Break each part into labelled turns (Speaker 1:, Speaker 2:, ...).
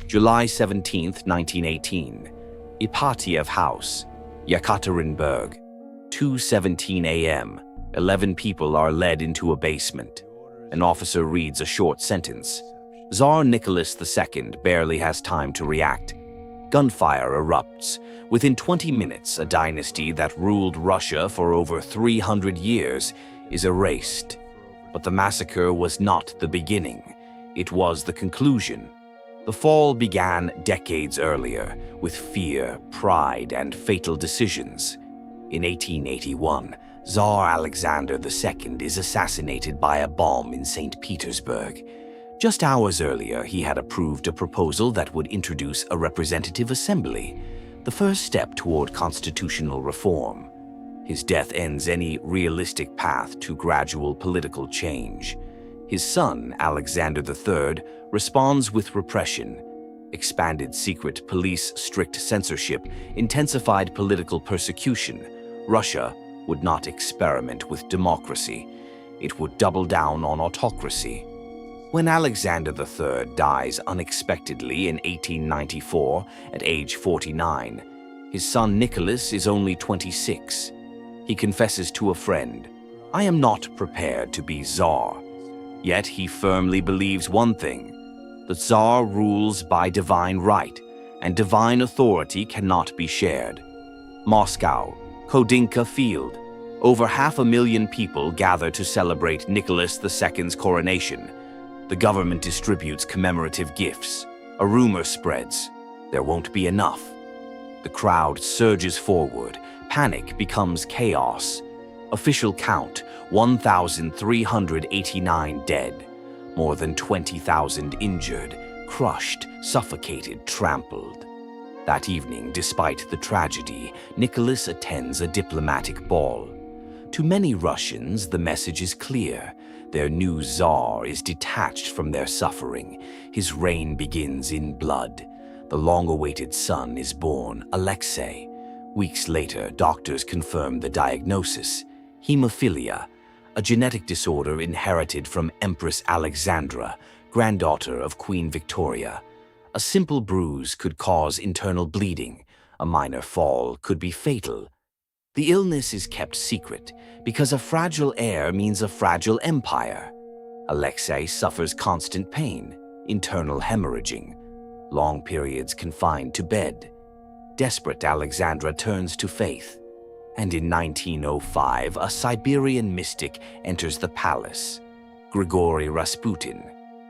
Speaker 1: July 17, 1918. Ipatiev House, Yekaterinburg. 2:17 a.m. 11 people are led into a basement. An officer reads a short sentence. Tsar Nicholas II barely has time to react. Gunfire erupts. Within 20 minutes, a dynasty that ruled Russia for over 300 years is erased. But the massacre was not the beginning. It was the conclusion. The fall began decades earlier, with fear, pride, and fatal decisions. In 1881, Tsar Alexander II is assassinated by a bomb in St. Petersburg. Just hours earlier, he had approved a proposal that would introduce a representative assembly, the first step toward constitutional reform. His death ends any realistic path to gradual political change. His son, Alexander III, responds with repression. Expanded secret police, strict censorship, intensified political persecution. Russia would not experiment with democracy. It would double down on autocracy. When Alexander III dies unexpectedly in 1894 at age 49, his son Nicholas is only 26. He confesses to a friend, "I am not prepared to be Tsar." Yet he firmly believes one thing: the Tsar rules by divine right, and divine authority cannot be shared. Moscow, Kodinka Field. Over 500,000 people gather to celebrate Nicholas II's coronation. The government distributes commemorative gifts. A rumor spreads: there won't be enough. The crowd surges forward. Panic becomes chaos. Official count: 1,389 dead. More than 20,000 injured, crushed, suffocated, trampled. That evening, despite the tragedy, Nicholas attends a diplomatic ball. To many Russians, the message is clear. Their new Tsar is detached from their suffering. His reign begins in blood. The long-awaited son is born, Alexei. Weeks later, doctors confirm the diagnosis: hemophilia, a genetic disorder inherited from Empress Alexandra, granddaughter of Queen Victoria. A simple bruise could cause internal bleeding. A minor fall could be fatal. The illness is kept secret because a fragile heir means a fragile empire. Alexei suffers constant pain, internal hemorrhaging, long periods confined to bed. Desperate, Alexandra turns to faith. And in 1905, a Siberian mystic enters the palace: Grigory Rasputin.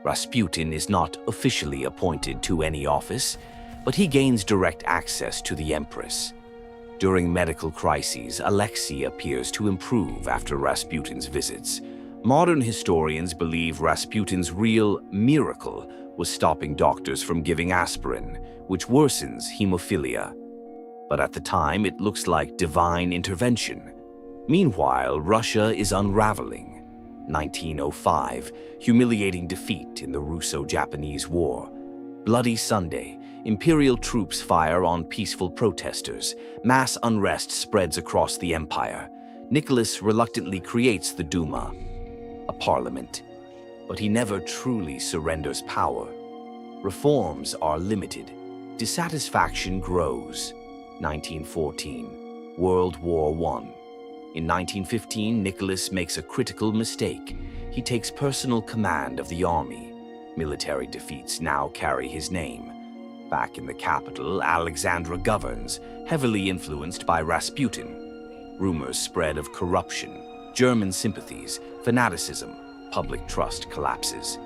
Speaker 1: Rasputin is not officially appointed to any office, but he gains direct access to the empress. During medical crises, Alexei appears to improve after Rasputin's visits. Modern historians believe Rasputin's real miracle was stopping doctors from giving aspirin, which worsens hemophilia. But at the time, it looks like divine intervention. Meanwhile, Russia is unraveling. 1905, humiliating defeat in the Russo-Japanese War. Bloody Sunday, imperial troops fire on peaceful protesters. Mass unrest spreads across the empire. Nicholas reluctantly creates the Duma, a parliament. But he never truly surrenders power. Reforms are limited. Dissatisfaction grows. 1914, World War I. In 1915, Nicholas makes a critical mistake. He takes personal command of the army. Military defeats now carry his name. Back in the capital, Alexandra governs, heavily influenced by Rasputin. Rumors spread of corruption, German sympathies, fanaticism. Public trust collapses.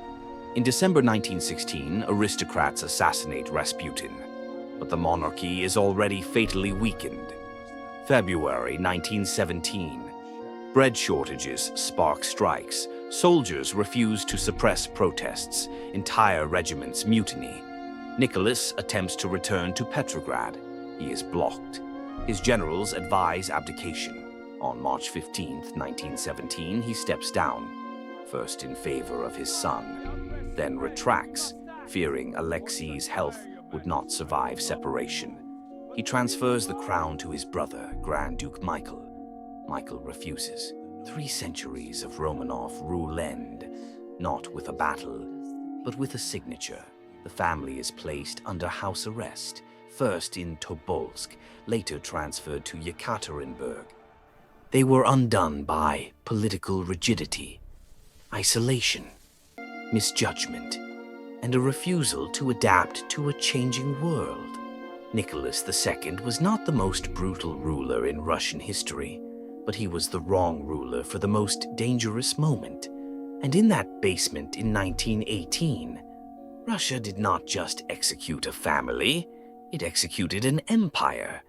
Speaker 1: In December 1916, aristocrats assassinate Rasputin. But the monarchy is already fatally weakened. February 1917. Bread shortages spark strikes. Soldiers refuse to suppress protests. Entire regiments mutiny. Nicholas attempts to return to Petrograd. He is blocked. His generals advise abdication. On March 15, 1917, he steps down, first in favor of his son, then retracts, fearing Alexei's health would not survive separation. He transfers the crown to his brother, Grand Duke Michael. Michael refuses. 3 centuries of Romanov rule end, not with a battle, but with a signature. The family is placed under house arrest, first in Tobolsk, later transferred to Yekaterinburg. They were undone by political rigidity, isolation, misjudgment, and a refusal to adapt to a changing world. Nicholas II was not the most brutal ruler in Russian history, but he was the wrong ruler for the most dangerous moment. And in that basement in 1918, Russia did not just execute a family, it executed an empire.